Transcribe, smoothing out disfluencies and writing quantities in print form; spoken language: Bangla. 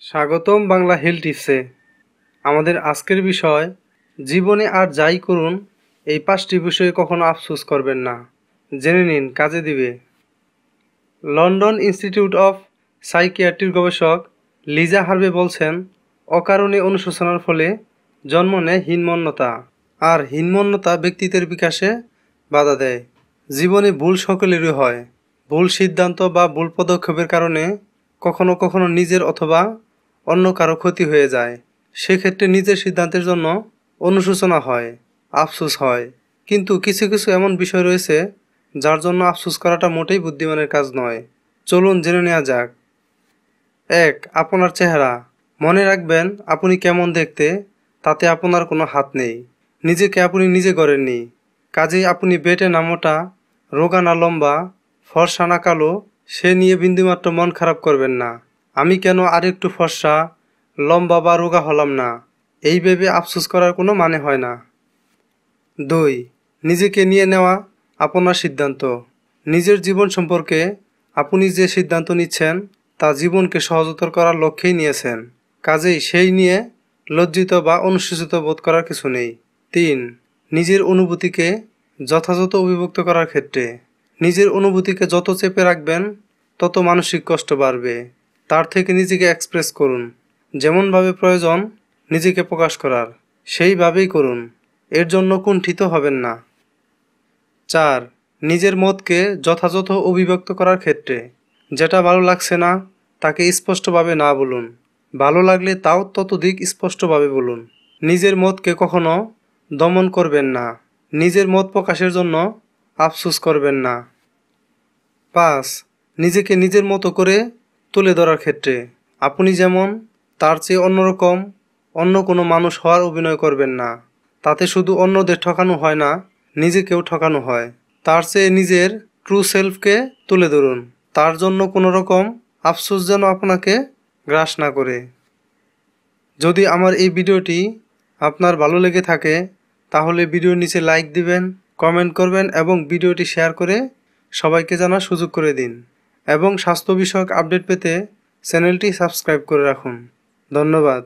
স্বাগতম বাংলা হেলথ টিপসে। আমাদের আজকের বিষয়, জীবনে আর যাই করুন এই 5টি বিষয়ে কখনো আফসোস করবেন না। জেনে নিন, কাজে দিবে। লন্ডন ইনস্টিটিউট অফ সাইকিয়াট্রির গবেষক লিজা হার্ভে বলছেন, অকারণে অনুশোচনার ফলে জন্ম নেয় হীনমন্যতা, আর হীনমন্যতা ব্যক্তিত্বের বিকাশে বাধা দেয়। জীবনে ভুল সকলেরই হয়। ভুল সিদ্ধান্ত বা ভুল পদক্ষেপের কারণে কখনো কখনো নিজের অথবা অন্য কারো ক্ষতি হয়ে যায়। সেক্ষেত্রে নিজের সিদ্ধান্তের জন্য অনুশোচনা হয়, আফসোস হয়। কিন্তু কিছু কিছু এমন বিষয় রয়েছে যার জন্য আফসোস করাটা মোটেই বুদ্ধিমানের কাজ নয়। চলুন জেনে নেওয়া যাক। 1. আপনার চেহারা। মনে রাখবেন, আপনি কেমন দেখতে তাতে আপনার কোনো হাত নেই। নিজেকে আপনি নিজে গড়েননি, কাজেই আপনি বেটে না মোটা, রোগা না লম্বা, ফর্সা না কালো, সে নিয়ে বিন্দুমাত্র মন খারাপ করবেন না। আমি কেন আরেকটু ফর্সা, লম্বা বা রোগা হলাম না, এই ভেবে আফসোস করার কোনো মানে হয় না। 2. নিজেকে নিয়ে নেওয়া আপনার সিদ্ধান্ত। নিজের জীবন সম্পর্কে আপনি যে সিদ্ধান্ত নিচ্ছেন তা জীবনকে সহজতর করার লক্ষ্যেই নিয়েছেন, কাজেই সেই নিয়ে লজ্জিত বা অনুশোচিত বোধ করার কিছু নেই। 3. নিজের অনুভূতিকে যথাযথ অভিব্যক্ত করার ক্ষেত্রে। নিজের অনুভূতিকে যত চেপে রাখবেন তত মানসিক কষ্ট বাড়বে। তার থেকে নিজেকে এক্সপ্রেস করুন। যেমনভাবে প্রয়োজন নিজেকে প্রকাশ করার, সেইভাবেই করুন। এর জন্য কুণ্ঠিত হবেন না। 4. নিজের মতকে যথাযথ অভিব্যক্ত করার ক্ষেত্রে। যেটা ভালো লাগছে না তাকে স্পষ্টভাবে না বলুন, ভালো লাগলে তাও ততোধিক স্পষ্টভাবে বলুন। নিজের মতকে কখনো দমন করবেন না। নিজের মত প্রকাশের জন্য আফসোস করবেন না। 5. নিজেকে নিজের মতো করে তুলে ধরার ক্ষেত্রে। আপনি যেমন, তার চেয়ে অন্যরকম অন্য কোনো মানুষ হওয়ার অভিনয় করবেন না। তাতে শুধু অন্যদের ঠকানো হয় না, নিজেকেও ঠকানো হয়। তার চেয়ে নিজের ট্রু সেলফকে তুলে ধরুন। তার জন্য কোনো রকম আফসোস যেন আপনাকে গ্রাস না করে। যদি আমার এই ভিডিওটি আপনার ভালো লেগে থাকে তাহলে ভিডিওর নিচে লাইক দিবেন, কমেন্ট করবেন এবং ভিডিওটি শেয়ার করে সবাইকে জানার সুযোগ করে দিন। এবং স্বাস্থ্য বিষয়ক আপডেট পেতে চ্যানেলটি সাবস্ক্রাইব করে রাখুন। ধন্যবাদ।